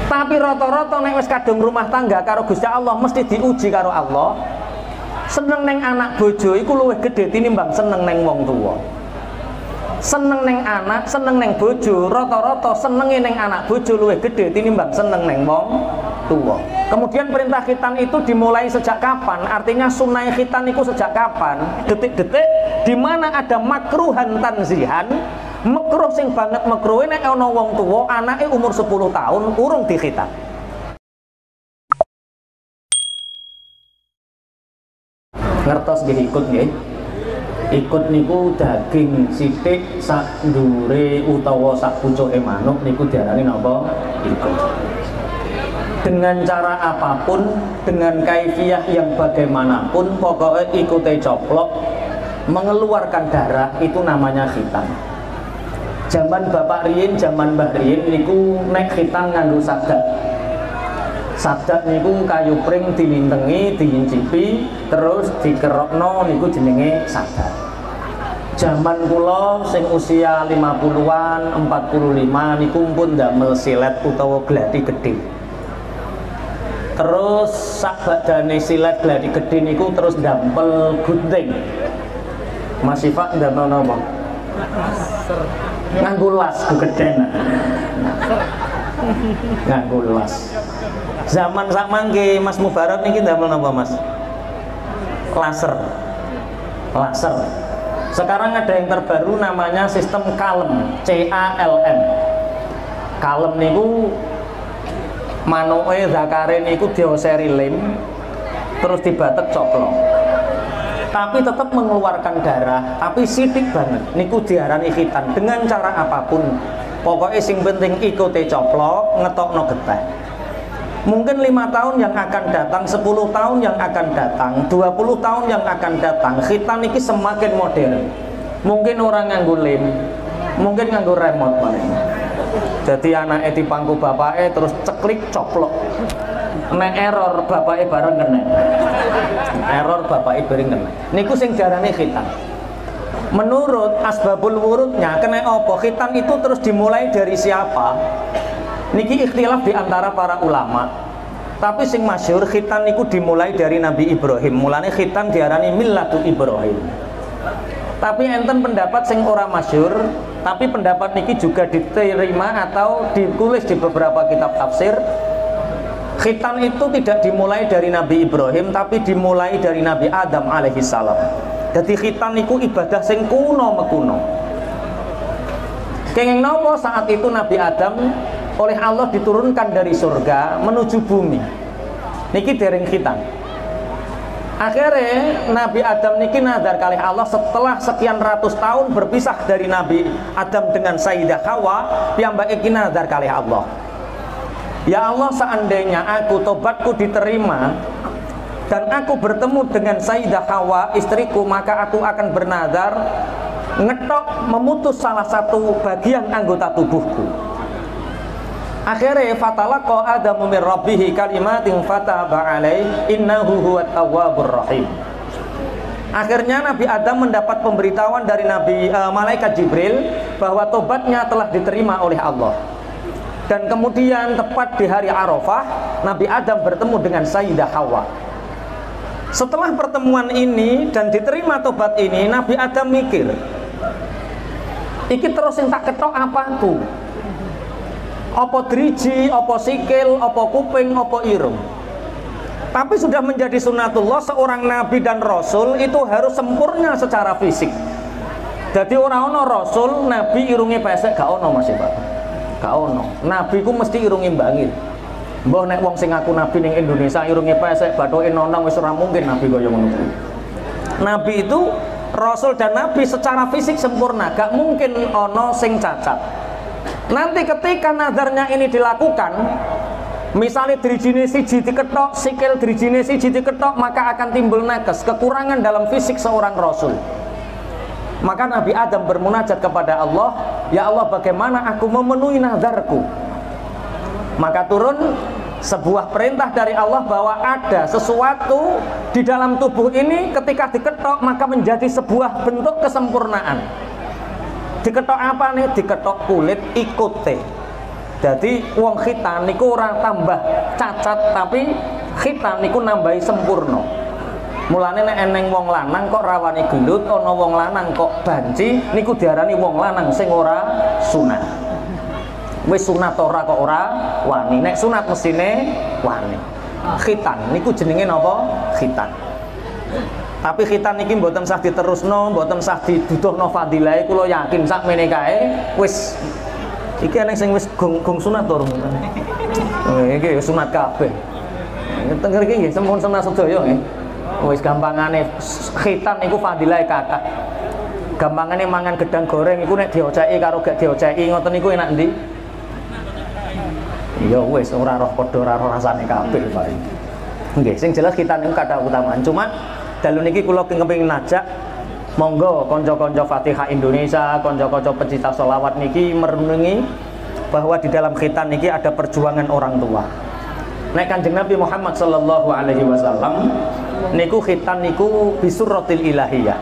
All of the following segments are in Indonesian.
Tapi rata-rata nek wis kadung rumah tangga karo Gusti Allah mesti diuji karo Allah. Seneng neng anak bojo iku luwih gedhe tinimbang seneng neng wong tuwa. Seneng neng anak, seneng neng bojo, rata-rata senenge neng anak bojo luwih gedhe tinimbang seneng neng wong tuwa. Kemudian perintah khitan itu dimulai sejak kapan? Artinya sunai khitan itu sejak kapan? Detik-detik di mana ada makruhan tanzihan, makruh sing banget makruh nek ana wong tuwa anake umur 10 tahun urung dikhitan. Ngertos nggih ikut nggih. Ikut niku daging sithik sak ndure utawa sak pucuke manuk niku diarani napa? Ikut. Dengan cara apapun, dengan kaifiyah yang bagaimanapun, pokoknya ikute coplok mengeluarkan darah itu namanya khitan. Zaman bapak riyin, zaman mbah riyin niku nek khitan nganggo sadak. Sadak niku kayu pring dilintengi, diincipi, terus dikerokno niku jenenge sadak. Zaman kula sing usia 50-an, 45 niku pun ndamel silet utawa gladi gedhe. Terus sak badane silet gladi gedhe niku terus dampel gunting. Mas Sifat ndamel napa? Nganggo las gedhen. Nganggo las. Zaman sak mangke Mas Mubarak niki ndamel napa Mas? Laser. Laser. Sekarang ada yang terbaru namanya sistem kalem, CALM. Kalem niku manuke zakare niku dioseri lem terus dibatek coplok. Tapi tetap mengeluarkan darah, tapi sidik banget. Niku diarani khitan dengan cara apapun. Pokoknya sing penting ikuti coplok, ngetokno getih. Mungkin 5 tahun yang akan datang, 10 tahun yang akan datang, 20 tahun yang akan datang, khitan ini semakin modern. Mungkin orang nganggo lem, mungkin nganggo remote paling. Jadi anaknya di pangku bapaknya terus ceklik coplok. Nek error bapaknya bareng kena. Error bapaknya bareng kena. Niku sing diarani khitan. Menurut asbabul wurudnya, kena apa? Khitan itu terus dimulai dari siapa? Niki ikhtilaf di antara para ulama. Tapi sing masyhur khitan niku dimulai dari Nabi Ibrahim. Mulane khitan diarani millatu Ibrahim. Tapi enten pendapat sing ora masyhur, tapi pendapat niki juga diterima atau ditulis di beberapa kitab tafsir. Khitan itu tidak dimulai dari Nabi Ibrahim, tapi dimulai dari Nabi Adam alaihi salam. Jadi khitan niku ibadah sing kuno mekuno. Kenging napa saat itu Nabi Adam oleh Allah diturunkan dari surga menuju bumi. Niki dereng khitan. Akhirnya Nabi Adam niki nazar kalih Allah setelah sekian ratus tahun berpisah dari Nabi Adam dengan Sayyidah Hawa, piyambake iki nazar kalih Allah. Ya Allah, seandainya aku tobatku diterima dan aku bertemu dengan Sayyidah Hawa istriku, maka aku akan bernazar ngetok memutus salah satu bagian anggota tubuhku. Akhirnya fatalaqa Adamu min Rabbihi kalimatin fataba alaihi innahu huwat tawwabur rahim. Akhirnya Nabi Adam mendapat pemberitahuan dari malaikat Jibril bahwa tobatnya telah diterima oleh Allah. Dan kemudian tepat di hari Arafah Nabi Adam bertemu dengan Sayyidah Hawa. Setelah pertemuan ini dan diterima tobat ini, Nabi Adam mikir, iki terus yang tak ketok apa aku? Apa driji, apa sikil, apa kuping, apa irung. Tapi sudah menjadi sunatullah seorang nabi dan rasul itu harus sempurna secara fisik. Jadi orang ono rasul, nabi irungnya pesek gak ono Mas Pak. Gak ono. Nabi ku mesti irungnya bangil. Mbah nek wong sing ngaku nabi ning Indonesia irungnya pesek, bathoke nonong wis ora mungkin nabi kaya ngono kuwi. Nabi itu rasul dan nabi secara fisik sempurna, gak mungkin ono sing cacat. Nanti ketika nazarnya ini dilakukan, misalnya drijine siji diketok, sikil drijine siji diketok, maka akan timbul nakes, kekurangan dalam fisik seorang rasul. Maka Nabi Adam bermunajat kepada Allah, ya Allah, bagaimana aku memenuhi nazarku? Maka turun sebuah perintah dari Allah bahwa ada sesuatu di dalam tubuh ini ketika diketok maka menjadi sebuah bentuk kesempurnaan. Diketok apa nih? Diketok kulit ikote. Jadi wong khitan niku ora tambah cacat, tapi khitan niku nambahi sempurna. Mulane nek eneng wong lanang kok rawani gelut, ana wong lanang kok banci, niku diarani wong lanang sing ora sunat. Wis sunat ora kok ora wani. Nek sunat mesine wani. Khitan niku jenenge napa? Khitan. Tapi khitan niki mboten sah diterusno, mboten sah diduduhno fadilahe, kula yakin sakmene kae wis iki ana sing wis gong sunat to urung. Iki sunat kabeh. Tenger iki nggih sampun sunat sedaya nggih. Wis gampangane khitan niku fadilahe kakak. Gampangane mangan gedang goreng iku nek dioceki karo gak dioceki ngoten niku enak ndi? Ya wis ora roh padha ora roh rasane kabeh Pak. Nggih, sing jelas khitan niku kathah utamaan. Cuma dalu niki kula kepengin ngajak monggo kanca-kanca Fatihah Indonesia, kanca-kanca pecinta sholawat niki merenungi bahwa di dalam khitan niki ada perjuangan orang tua. Nek Kanjeng Nabi Muhammad sallallahu alaihi wasallam niku khitan niku bisurratil ilahiyah.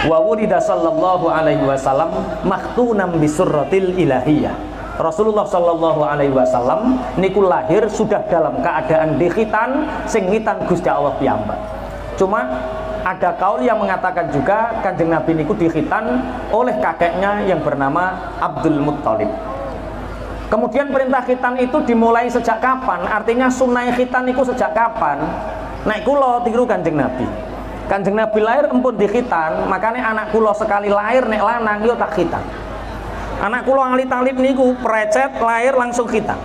Wa wulida sallallahu alaihi wasallam makhtunam bisurratil ilahiyah. Rasulullah sallallahu alaihi wasallam niku lahir sudah dalam keadaan dikhitan sing ngitan Gusti Allah piyambak. Cuma ada kaul yang mengatakan juga Kanjeng Nabi niku dikhitan oleh kakeknya yang bernama Abdul Muttalib. Kemudian perintah khitan itu dimulai sejak kapan? Artinya sunai khitan niku sejak kapan? Nek kula tiru Kanjeng Nabi. Kanjeng Nabi lahir empun dikhitan, makanya anak kula sekali lahir nek lanang yo tak khitan. Anak kula alit-alit niku precet lahir langsung khitan.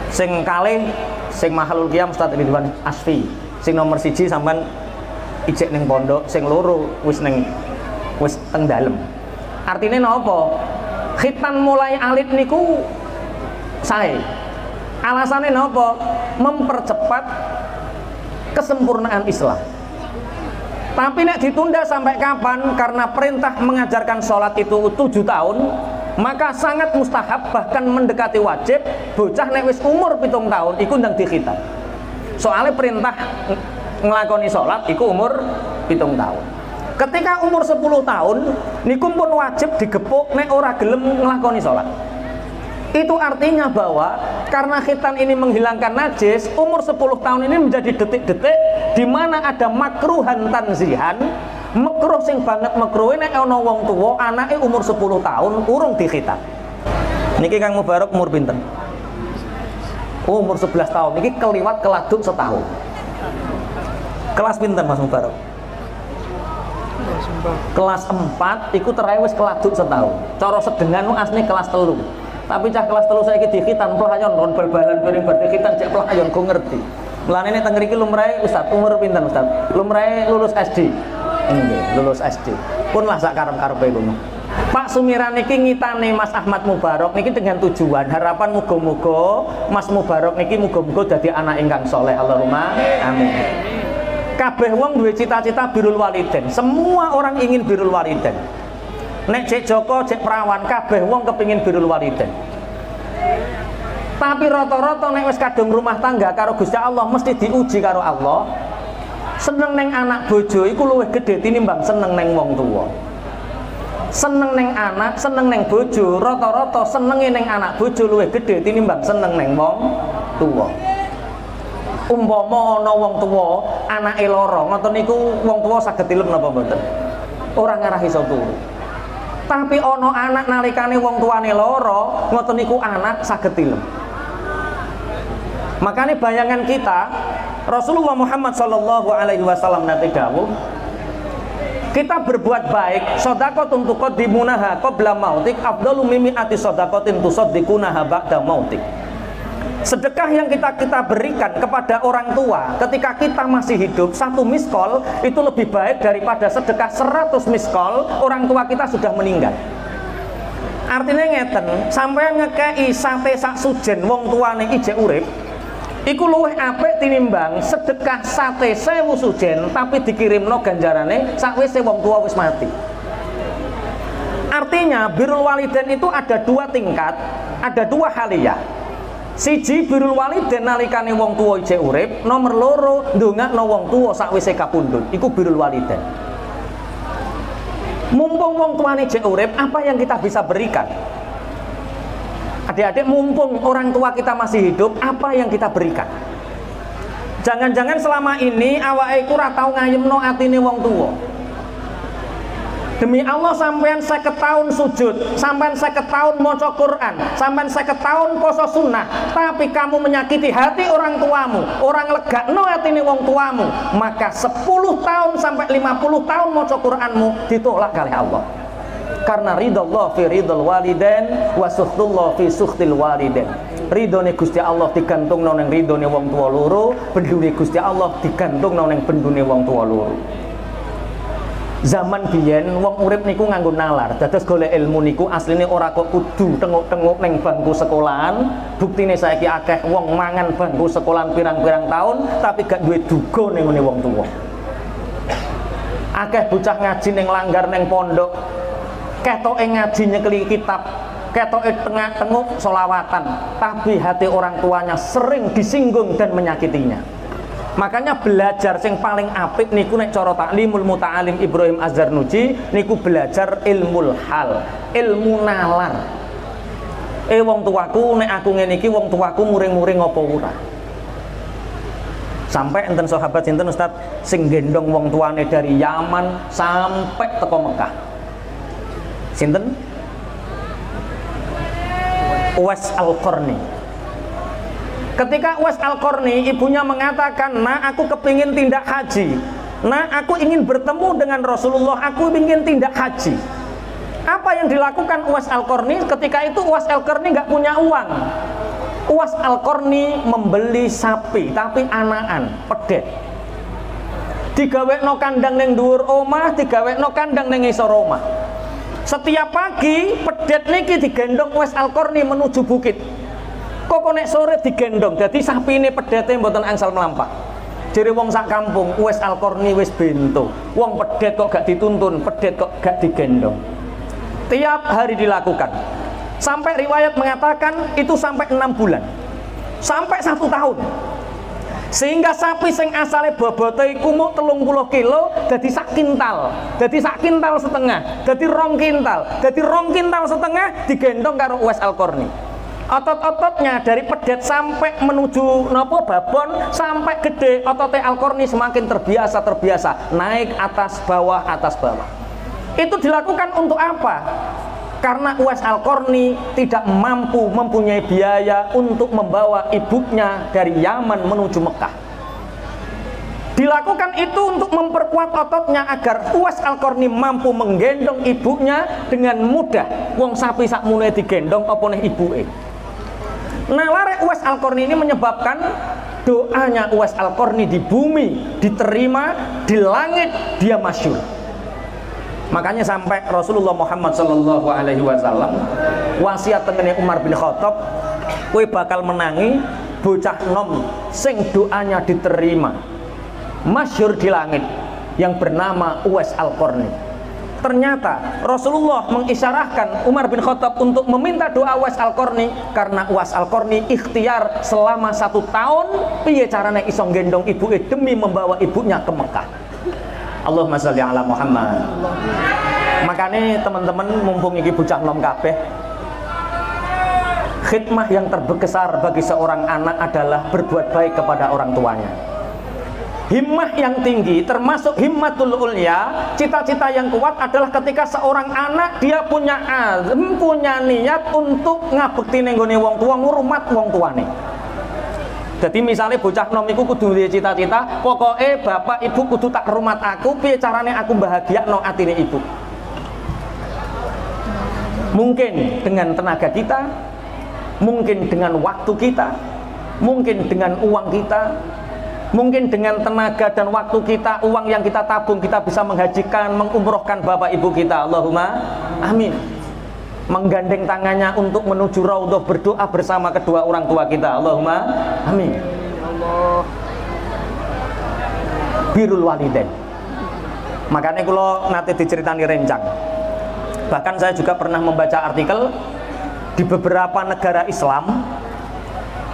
Sing kalih sing Mahalul Qiyam Ustaz Ridwan Asfi. Sing nomor 1 sampean ijek ning pondok, sing loro wis teng dalem. Artine napa? Khitan mulai alit niku sae. Alasane napa? Mempercepat kesempurnaan Islam. Tapi nek ditunda sampai kapan? Karena perintah mengajarkan sholat itu 7 tahun, maka sangat mustahab bahkan mendekati wajib bocah nek wis umur 7 tahun iku ndang dikhitan. Soalnya perintah ngelakoni sholat itu umur 7 tahun. Ketika umur 10 tahun niku pun wajib digepuk nek ora gelem ngelakoni sholat. Itu artinya bahwa karena khitan ini menghilangkan najis, umur 10 tahun ini menjadi detik-detik di mana ada makruhan tanzihan, makruh sing banget makruh nek ana wong tuwa anake umur 10 tahun urung dikhitan. Niki Kang Mubarak umur pinten? Umur 11 tahun, ini keliwat keladuk setahun. Kelas pinten Mas Mubarak? Kelas 4, itu terakhir wis keladuk setahun. Cara sedengan asli kelas 3. Tapi cah kelas 3 saiki dikhitan pelayon ron bal-balan piring bar dikhitan cek pelayon go ngerti. Mulane ini teng mriki lumrahe Ustaz umur pinten Ustaz? Lumrahe lulus SD. Nggih, lulus SD. Pun lah sak karep-karepe ngono. Pak Sumiran niki ngitane Mas Ahmad Mubarak niki dengan tujuan harapan muga-muga Mas Mubarak niki muga-muga dadi anak ingkang soleh. Allahumma amin. Kabeh wong duwe cita-cita birrul walidain. Semua orang ingin birrul walidain. Nek cek Joko, cek Perawan, kabeh wong kepingin birrul walidain. Tapi rata-rata nek wis kadung rumah tangga karo Gusti Allah mesti diuji karo Allah. Seneng neng anak bojo iku luwih gedhe tinimbang seneng neng wong tuwa. Seneng neng anak, seneng neng bojo, rata-rata senenge neng anak bojo luwih gedhe tinimbang seneng neng wong tuwa. Umpama ana wong tuwa anake lara, ngoten niku wong tuwa saged tilem napa mboten? Ora ngarah iso turu. Tapi ana anak nalikane wong tuane lara, ngoten niku anak saged tilem. Makanya bayangan kita Rasulullah Muhammad sallallahu alaihi wasallam nate dawuh, kita berbuat baik, shadaqatun tuqaddimunaha qabla mautik afdalu mimi'ati shadaqatin tusaddiqunaha ba'da mautik. Sedekah yang kita berikan kepada orang tua ketika kita masih hidup, 1 miskol itu lebih baik daripada sedekah 100 miskol orang tua kita sudah meninggal. Artinya ngeten, sampeyan ngekei sate sak sujen wong tuane ijek urip, iku luwih apik tinimbang sedekah sate 1000 sujen tapi dikirimno ganjarane sakwise wong tua wis mati. Artinya birrul walidain itu ada 2 tingkat, ada 2 haliyah. Siji birrul walidain nalikane wong tuwa ijek urip, nomor 2 ndongakno wong tuwa sakwise kapundhut, iku birrul walidain. Mumpung wong tuane ijek urip, apa yang kita bisa berikan? Adik-adik, mumpung orang tua kita masih hidup, apa yang kita berikan? Jangan-jangan selama ini awake iku ora tau ngayemno atine wong tuwa. Demi Allah, sampean 50 tahun sujud, sampean 50 tahun maca Quran, sampean 50 tahun poso sunnah, tapi kamu menyakiti hati orang tuamu, orang legakno atine wong tuamu, maka 10 tahun sampai 50 tahun maca Quranmu ditolak kali Allah. Karena ridallah fi ridal walidain wa suhtullah fi suhtil walidain. Ridone Gusti Allah digantungno ning ridone wong tua loro, bendune Gusti Allah digantungno ning bendune wong tua loro. Zaman biyen wong urip niku nganggo nalar. Dados golek ilmu niku asline ora kok kudu tenguk-tenguk ning bangku sekolahan. Buktine saiki akeh wong mangan bangku sekolahan pirang-pirang tahun tapi gak duwe duga ning ngene wong tuwa. Akeh bocah ngaji ning langgar ning pondok, ketoke ngaji nyekeli kitab, ketoke tengah-tenguk solawatan, tapi hati orang tuanya sering disinggung dan menyakitinya. Makanya belajar sing paling apik niku nek cara Taklimul Muta'alim Ibrahim Az-Zarnuji niku belajar ilmul hal, ilmu nalar. Wong tuaku nek aku ngene iki wong tuaku muring-muring apa ora. Sampai enten sahabat sinten Ustaz sing gendong wong tuane dari Yaman sampai teko Mekah. Sinten? Uwais Al-Qarni. Ketika Uwais Al-Qarni ibunya mengatakan, "Nah, aku kepingin tindak haji. Nah, aku ingin bertemu dengan Rasulullah, aku ingin tindak haji." Apa yang dilakukan Uwais Al-Qarni? Ketika itu Uwais Al-Qarni nggak punya uang. Uwais Al-Qarni membeli sapi, tapi anakan, pedet. Digawekno kandang ning dhuwur omah, digawekno kandang ning ngisor omah. Setiap pagi pedet niki digendong Uwais Al-Qarni menuju bukit. Kok nek sore digendong, jadi sapine pedete mboten angsal melampah. Jere wong sak kampung, Uwais Al-Qarni wis bento. Wong pedet kok gak dituntun, pedet kok gak digendong. Tiap hari dilakukan. Sampai riwayat mengatakan itu sampai 6 bulan. Sampai 1 tahun. Sehingga sapi sing asale bobote iku mung 30 kilo dadi sak kintal. Dadi sak kintal setengah, dadi 2 kintal. Dadi 2 kintal setengah digendong karo Uwais Al-Qarni. Otot-ototnya dari pedet sampai menuju nopo babon sampai gede, ototnya Al-Qarni semakin terbiasa naik atas bawah. Itu dilakukan untuk apa? Karena Uwais Al-Qarni tidak mampu mempunyai biaya untuk membawa ibunya dari Yaman menuju Mekah. Dilakukan itu untuk memperkuat ototnya agar Uwais Al-Qarni mampu menggendong ibunya dengan mudah. Wong sapi sakmune digendong apa neh ibuke. Nah, lare Uwais Al-Qarni ini menyebabkan doanya Uwais Al-Qarni di bumi diterima, di langit dia masyhur. Makanya sampai Rasulullah Muhammad sallallahu alaihi wasallam wasiat tengene Umar bin Khattab, kowe bakal menangi bocah nom sing doanya diterima, masyhur di langit, yang bernama Uwais Al-Qarni. Ternyata Rasulullah mengisyarahkan Umar bin Khattab untuk meminta doa Uwais Al-Qarni karena Uwais Al-Qarni ikhtiar selama 1 tahun piye carane iso gendong ibuke demi membawa ibunya ke Mekah. Allahumma sholli ala Muhammad. Makanya teman-teman mumpung iki bocah nom kabeh, khidmah yang terbesar bagi seorang anak adalah berbuat baik kepada orang tuanya. Himmah yang tinggi termasuk himmatul ulya, cita-cita yang kuat adalah ketika seorang anak dia punya azm, punya niat untuk ngabekti ning gone wong tuwa, ngurmat wong tuane. Jadi misalnya bocah nom iku kudu duwe cita-cita, pokoke bapak ibu kudu tak rumat aku, piye carane aku bahagiakno atine ibu. Mungkin dengan tenaga kita, mungkin dengan waktu kita, mungkin dengan uang kita, mungkin dengan tenaga dan waktu kita, uang yang kita tabung, kita bisa menghajikan, mengumrohkan bapak ibu kita. Allahumma amin. Menggandeng tangannya untuk menuju raudhah, berdoa bersama kedua orang tua kita. Allahumma amin. Birrul walidain. Makanya kalau nanti diceritani rencang. Bahkan saya juga pernah membaca artikel di beberapa negara Islam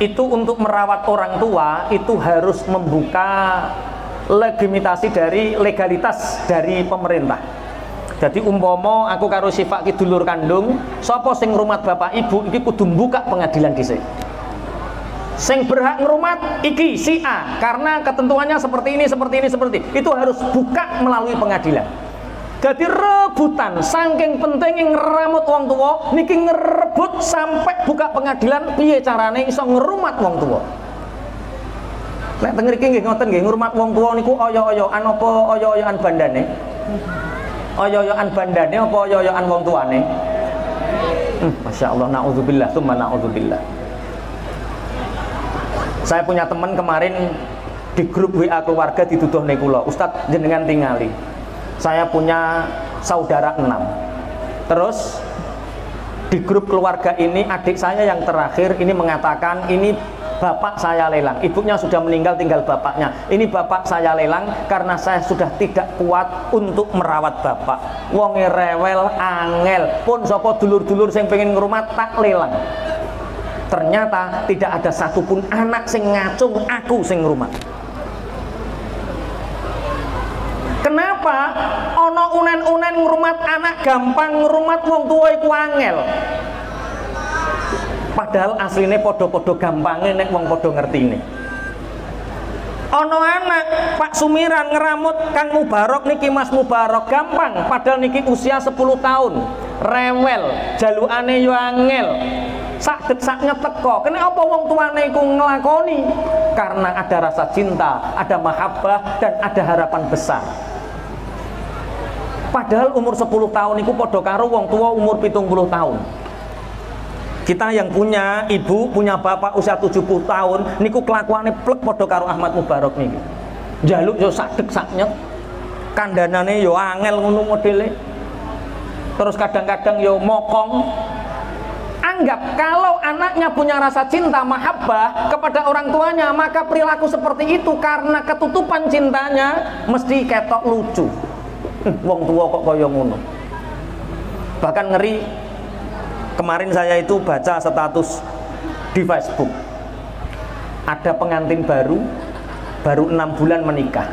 itu untuk merawat orang tua itu harus membuka legalitas dari pemerintah. Jadi umpama aku karo Syifa ki dulur kandung, sapa sing ngrumat bapak ibu iki kudu buka pengadilan dhisik. Sing berhak ngrumat iki si A karena ketentuannya seperti ini, seperti ini, seperti itu harus buka melalui pengadilan. Jadi rebutan saking pentingnya ngeramut wong tua niki ngerebut sampai buka pengadilan piye carane iso ngrumat wong tua. Nek teng mriki nggih ngoten nggih ngrumat wong tua niku oyo-oyoan apa oyo-oyoan bandane? Oyo-oyoan bandane apa oyo-oyoan wong tuane? Masya Allah, na'udzubillah, tsumma na'udzubillah. Saya punya teman kemarin di grup WA keluarga dituduhne kula, Ustadz jenengan tingali. Saya punya saudara 6. Terus di grup keluarga ini adik saya yang terakhir ini mengatakan ini bapak saya lelang, ibunya sudah meninggal tinggal bapaknya. Ini bapak saya lelang karena saya sudah tidak kuat untuk merawat bapak. Wonge rewel angel pun sapa dulur-dulur sing pengen ngrumat tak lelang. Ternyata tidak ada satupun anak sing ngacung aku sing ngrumat. Kenapa? Ono unen-unen ngrumat anak gampang, ngrumat wong tua iku angel. Padahal aslinya podo-podo gampangnya nek wong podo ngertine. Ono anak Pak Sumiran ngeramut Kang Mubarok niki Mas Mubarok gampang, padahal niki usia 10 tahun. Rewel, jalukane yo angel. Sak deksaknya teko. Kene apa wong tuane iku nglakoni? Karena ada rasa cinta, ada mahabbah dan ada harapan besar. Padahal umur 10 tahun niku padha karo wong tua umur 70 tahun. Kita yang punya ibu, punya bapak usia 70 tahun niku kelakuane plek padha karo Ahmad Mubarok niki. Njaluk yo sak deksaknya. Kandanane yo angel ngono modele. Terus kadang-kadang yo mokong. Anggap kalau anaknya punya rasa cinta mahabbah kepada orang tuanya, maka perilaku seperti itu karena ketutupan cintanya mesti ketok lucu. Wong tua kok kaya ngono. Bahkan ngeri, kemarin saya itu baca status di Facebook, ada pengantin baru 6 bulan menikah,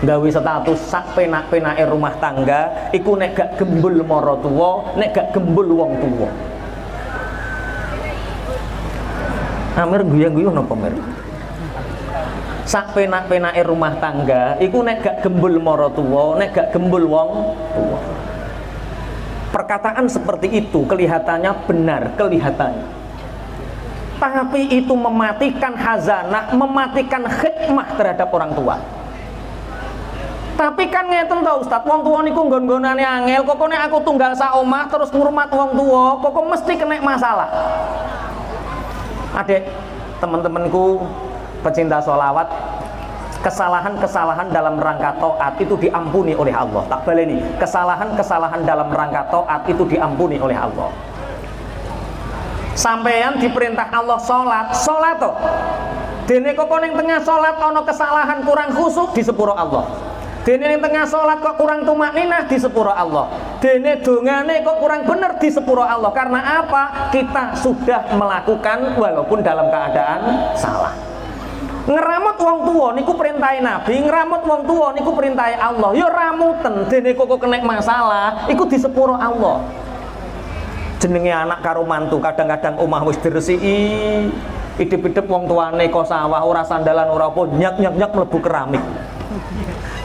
gawe status sak penak-penake rumah tangga iku nek gak gembul mara tuwa, nek gak gembul wong tuwa. Amir guyu-guyu napa Mir? Sak penak-penake rumah tangga iku nek gak gembul mara tuwa, nek gak gembul wong tuwa. Perkataan seperti itu kelihatannya benar, kelihatannya. Tapi itu mematikan hazanah, mematikan khidmah terhadap orang tua. Tapi kan ngeten to Ustaz, wong tuwa niku nggon-ngonane angel, kok nek aku tunggal sak omah terus ngurmat wong tuwa, kok mesti kena masalah. Adik, teman-temanku pecinta sholawat, kesalahan-kesalahan dalam rangka taat itu diampuni oleh Allah. Tak baleni, kesalahan-kesalahan dalam rangka taat itu diampuni oleh Allah. Sampeyan diperintah Allah sholat toh. Dene kok ning tengah sholat ana kesalahan kurang khusyuk di sepuro Allah. Dene ning tengah sholat kok kurang tumakninah di sepuro Allah. Dene dongane kok kurang bener di sepuro Allah. Karena apa? Kita sudah melakukan walaupun dalam keadaan salah. Ngeramut wong tua niku perintahe Nabi, ngeramut wong tua niku perintahe Allah. Ya ramuten dene kok kena masalah iku di sepuro Allah. Jenenge anak karo mantu kadang-kadang omah wis diresiki, idep-idep wong tuane kok sawah ora sandalan ora apa nyak-nyak mlebu keramik.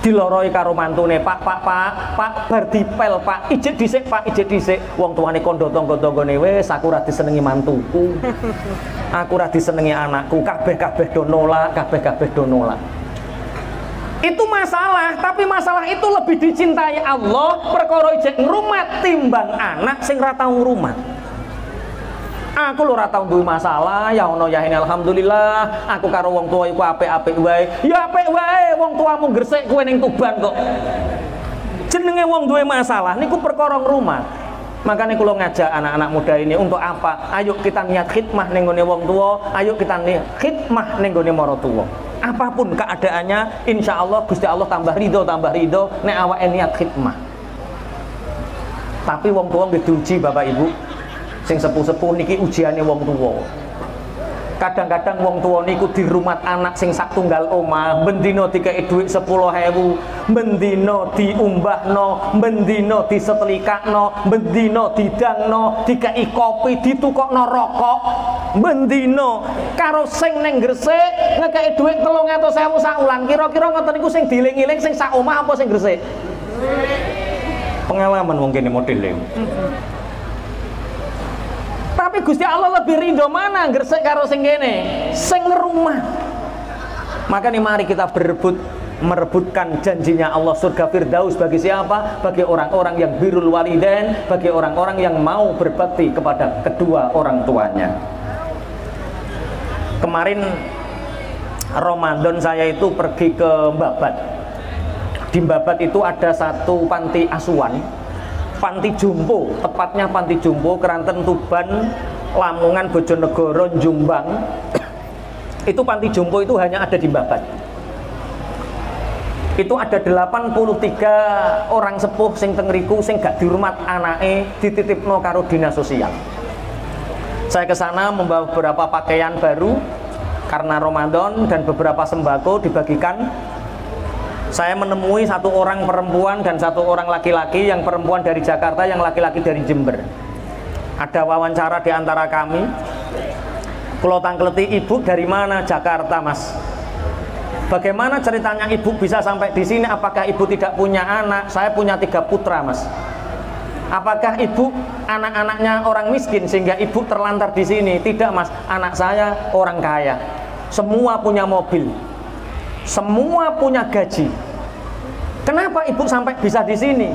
Diloroi karo mantune, Pak bar dipel Pak, ijik dhisik Pak, ijik dhisik. Wong tuane kondo tangga-tanggane wis aku ora disenengi mantuku. Aku ora disenengi anakku, kabeh-kabeh do nolak, kabeh-kabeh do nolak. Itu masalah, tapi masalah itu lebih dicintai Allah perkara ijik ngrumat timbang anak sing ora tau ngrumat. Aku lho ora tau duwe masalah, ya ono ya ini alhamdulillah. Aku karo wong tua iku apik-apik wae. Ya apik wae, wong tuamu gresik kowe ning Tuban kok. Jenenge wong duwe masalah niku perkara ngrumat. Makanya kula ngajak anak-anak muda ini untuk apa? Ayo kita niat khidmah ning gone wong tua, ayo kita niat khidmah ning gone mara tuwa. Apapun keadaannya, insya Allah Gusti Allah tambah ridho nek awake niat khidmah. Tapi wong tua nggih diuji Bapak Ibu. Sing sepuh-sepuh niki ujiane wong tuwa. Kadang-kadang wong tuwa niku dirumat anak sing sak tunggal omah, bendina dikei dhuwit 10.000, bendina diumbahno, bendina disetelikakno, bendina didangno, dikei kopi, ditukokno rokok, bendina karo sing ning Gresik ngekei dhuwit 300.000 sak wulan. Kira-kira ngoten niku sing dieling-eling sing sak omah apa sing Gresik? Pengalaman mungkin modelnya. Tapi Gusti Allah lebih ridho mana Gresik karo sing kene, sing rumah. Maka nih mari kita merebutkan janjinya Allah surga Firdaus bagi siapa? Bagi orang-orang yang birrul walidain, bagi orang-orang yang mau berbakti kepada kedua orang tuanya. Kemarin Ramadan saya itu pergi ke Babat. Di Babat itu ada satu panti asuhan, Panti Jompo, tepatnya Panti Jompo, Keranten, Tuban, Lamongan, Bojonegoro, Jombang. Itu Panti Jompo itu hanya ada di Babat. Itu ada 83 orang sepuh sing tengriku sing gak dirumat anake dititipno karo dinas sosial. Saya ke sana membawa beberapa pakaian baru karena Ramadan dan beberapa sembako dibagikan. Saya menemui satu orang perempuan dan satu orang laki-laki, yang perempuan dari Jakarta, yang laki-laki dari Jember. Ada wawancara di antara kami. Kulo tangkleti, ibu dari mana? Jakarta, Mas. Bagaimana ceritanya ibu bisa sampai di sini? Apakah ibu tidak punya anak? Saya punya 3 putra, Mas. Apakah ibu anak-anaknya orang miskin sehingga ibu terlantar di sini? Tidak, Mas. Anak saya orang kaya. Semua punya mobil. Semua punya gaji. Kenapa ibu sampai bisa di sini?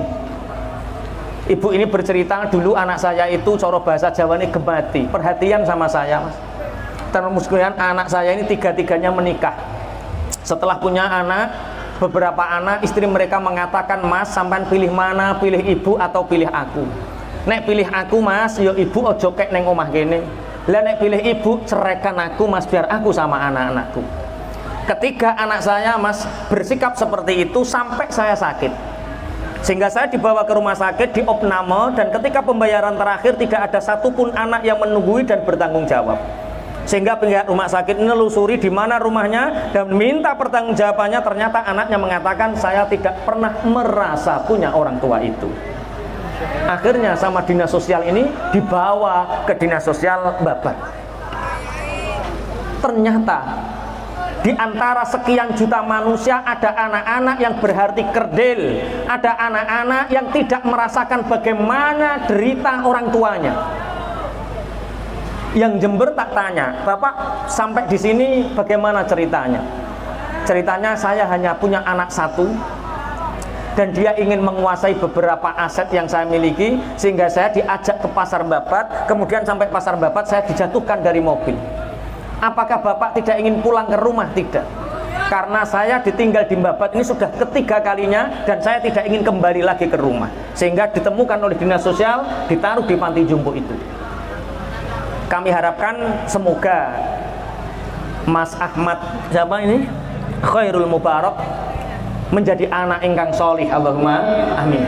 Ibu ini bercerita, dulu anak saya itu coro bahasa Jawa ini gemati, perhatian sama saya, Mas. Terus kemudian anak saya ini 3-tiganya menikah. Setelah punya anak, beberapa anak istri mereka mengatakan, Mas, sampean pilih mana? Pilih ibu atau pilih aku? Nek pilih aku, Mas, yo ibu ojo kek neng omah kene. Lah nek pilih ibu, ceraikan aku, Mas, biar aku sama anak-anakku. Ketika anak saya, Mas, bersikap seperti itu sampai saya sakit, sehingga saya dibawa ke rumah sakit, diopname, dan ketika pembayaran terakhir tidak ada satupun anak yang menunggui dan bertanggung jawab. Sehingga pihak rumah sakit menelusuri di mana rumahnya dan minta pertanggungjawabannya. Ternyata anaknya mengatakan, saya tidak pernah merasa punya orang tua itu. Akhirnya sama dinas sosial ini dibawa ke dinas sosial Babat. Ternyata di antara sekian juta manusia ada anak-anak yang berhati kerdil, ada anak-anak yang tidak merasakan bagaimana derita orang tuanya. Yang Jember tak tanya, Bapak sampai di sini bagaimana ceritanya? Ceritanya, saya hanya punya anak 1 dan dia ingin menguasai beberapa aset yang saya miliki, sehingga saya diajak ke pasar Babat. Kemudian sampai pasar Babat saya dijatuhkan dari mobil. Apakah Bapak tidak ingin pulang ke rumah? Tidak. Karena saya ditinggal di Babat ini sudah ketiga kalinya dan saya tidak ingin kembali lagi ke rumah. Sehingga ditemukan oleh dinas sosial, ditaruh di panti jompo itu. Kami harapkan semoga Mas Ahmad, siapa ini? Khairul Mubarak, menjadi anak ingkang solih. Allahumma amin.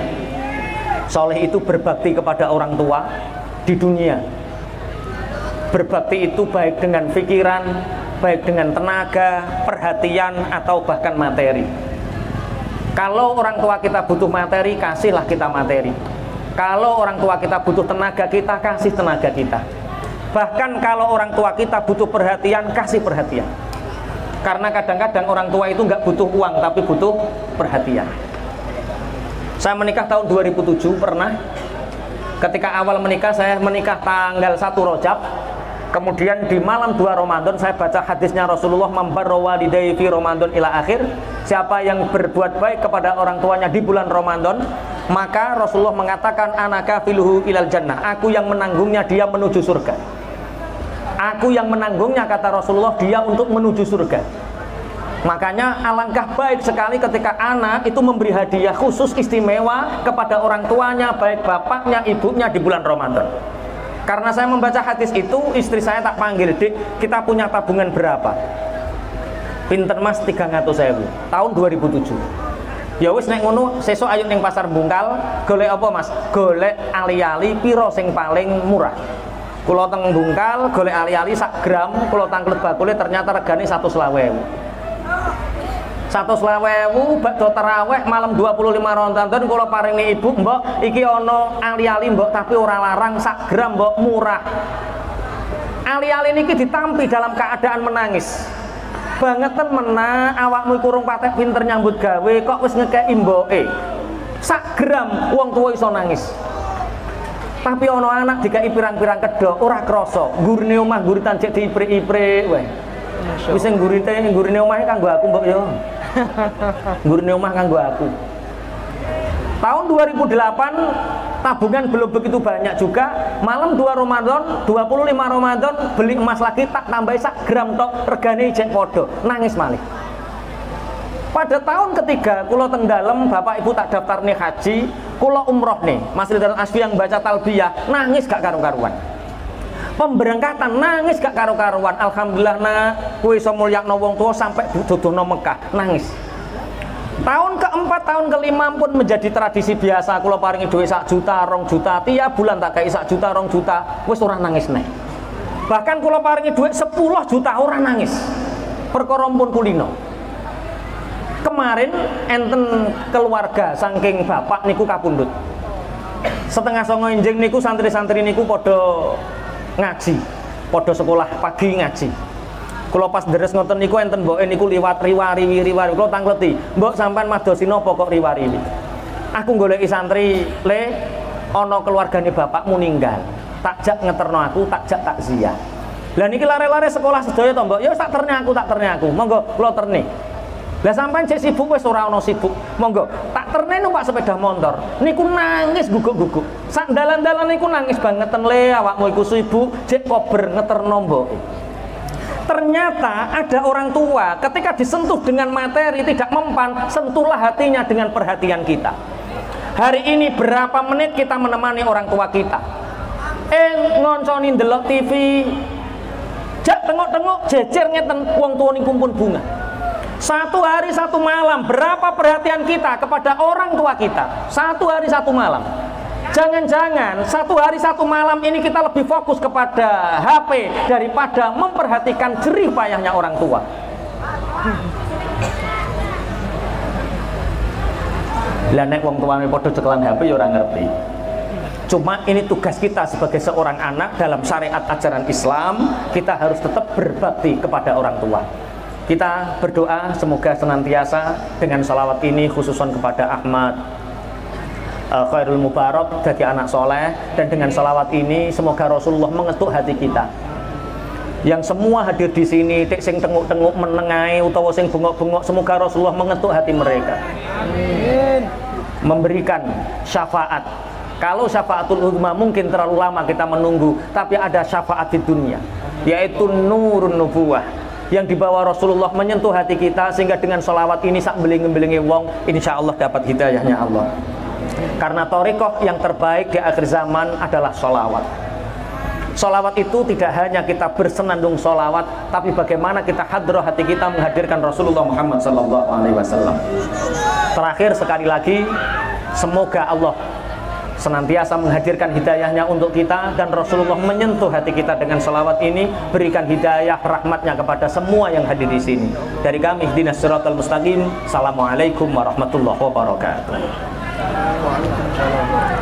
Solih itu berbakti kepada orang tua di dunia. Berbakti itu baik dengan pikiran, baik dengan tenaga, perhatian, atau bahkan materi. Kalau orang tua kita butuh materi, kasihlah kita materi. Kalau orang tua kita butuh tenaga, kita kasih tenaga kita. Bahkan kalau orang tua kita butuh perhatian, kasih perhatian. Karena kadang-kadang orang tua itu nggak butuh uang, tapi butuh perhatian. Saya menikah tahun 2007 pernah. Ketika awal menikah, saya menikah tanggal 1 Rajab. Kemudian di malam 2 Ramadan saya baca hadisnya Rasulullah, mambarra walidayhi fi Ramadan ila akhir. Siapa yang berbuat baik kepada orang tuanya di bulan Ramadan, maka Rasulullah mengatakan, anaka filuhu ilal jannah, aku yang menanggungnya dia menuju surga. Aku yang menanggungnya, kata Rasulullah, dia untuk menuju surga. Makanya alangkah baik sekali ketika anak itu memberi hadiah khusus istimewa kepada orang tuanya, baik bapaknya, ibunya di bulan Ramadan. Karena saya membaca hadis itu, istri saya tak panggil, Dik, kita punya tabungan berapa? Pinten Mas? 300.000 tahun 2007. Ya wis nek ngono, sesuk ayo ning pasar Bungkal, golek apa Mas? Golek ali-ali piro sing paling murah. Kula teng Bungkal golek ali-ali sak gram, kula tanglet bakule ternyata regane 120.000. 120.000 badhe tarawih malam 25 Ramadan kula paringi ibu, mbok iki ana ali-ali mbok tapi ora larang sak gram mbok murah. Ali-ali niki ditampi dalam keadaan menangis. Bangetan mena awakmu kurung patek pinter nyambut gawe kok wis ngekeki mboke. Sak gram wong tuwa iso nangis. Tapi ono anak dikai pirang-pirang kedok ora krasa. Gurine omah guritan jek diiprik-iprik wae. Wis sing gurine omahe kanggo aku mbok yo. Gurine omah kanggo aku. Tahun 2008 tabungan belum begitu banyak juga. Malam 2 Ramadan, 25 Ramadan beli emas lagi tak tambah sak gram tok regane jek padha. Nangis malih. Pada tahun ketiga, kula teng dalem, bapak ibu tak daftar nih haji, kula umroh nih, Mas Ridwan Asfi yang baca talbiyah, nangis gak karu-karuan. Pemberangkatan nangis gak karu-karuan. Alhamdulillah nak, kowe iso mulyakno wong tuwa sampai dudono Mekah, nangis. Tahun keempat, tahun kelima pun menjadi tradisi biasa, kula paringi duit 1 juta, 2 juta, tiap bulan tak kei 1 juta, 2 juta, wis ora nangis nek. Bahkan kula paringi duit 10 juta ora nangis. Perkara pun kulino. Kemarin enten keluarga saking bapak niku kapundhut. Setengah 9 enjing niku santri-santri niku padha ngaji, padha sekolah pagi ngaji. Kula pas deres ngoten niku enten mboke niku liwat riwari kula tangleti, "Mbok sampean madosi napa kok riwari?" Aku goleki santri, "Le, ana keluargane bapakmu ninggal. Takjak ngeterno aku, takjak takziah." Lah niki lare-lare sekolah sedaya to, Mbok. Ya tak terne aku. Monggo kula terne. Lah sampean cek sibuk wis ora ana sibuk. Monggo, tak terne numpak sepeda motor. Niku nangis guguk-guguk. Sak dalan-dalan niku nangis bangeten le awakmu iku sibuk cek kober ngeterno mboke. Ternyata ada orang tua ketika disentuh dengan materi tidak mempan, sentuhlah hatinya dengan perhatian kita. Hari ini berapa menit kita menemani orang tua kita? Ngonconi ndelok TV. Jak tengok-tengok jejer ngeten wong tuwa niku pun bunga. 1 hari 1 malam, berapa perhatian kita kepada orang tua kita? 1 hari 1 malam. Jangan-jangan 1 hari 1 malam ini kita lebih fokus kepada HP daripada memperhatikan jerih payahnya orang tua. Lah nek wong tuane padha cekelan HP ya ora ngerti. Cuma ini tugas kita sebagai seorang anak dalam syariat ajaran Islam, kita harus tetap berbakti kepada orang tua. Kita berdoa semoga senantiasa dengan salawat ini khususon kepada Ahmad Khairul Mubarak jadi anak soleh, dan dengan salawat ini semoga Rasulullah mengetuk hati kita. Yang semua hadir di sini, tek sing tenguk-tenguk menengai utawa sing bengok-bengok, semoga Rasulullah mengetuk hati mereka. Amin. Memberikan syafaat. Kalau syafaatul uzma mungkin terlalu lama kita menunggu, tapi ada syafaat di dunia, yaitu nurun nubuwah yang dibawa Rasulullah menyentuh hati kita, sehingga dengan sholawat ini sak beling-belingi wong insya Allah dapat hidayahnya Allah. Karena thariqah yang terbaik di akhir zaman adalah sholawat. Sholawat itu tidak hanya kita bersenandung sholawat, tapi bagaimana kita hadrah hati kita menghadirkan Rasulullah Muhammad SAW. Terakhir sekali lagi, semoga Allah senantiasa menghadirkan hidayahnya untuk kita, dan Rasulullah menyentuh hati kita dengan sholawat ini, berikan hidayah rahmatnya kepada semua yang hadir di sini. Dari kami, ihdinas siratal mustaqim. Assalamualaikum warahmatullahi wabarakatuh. Waalaikumsalam.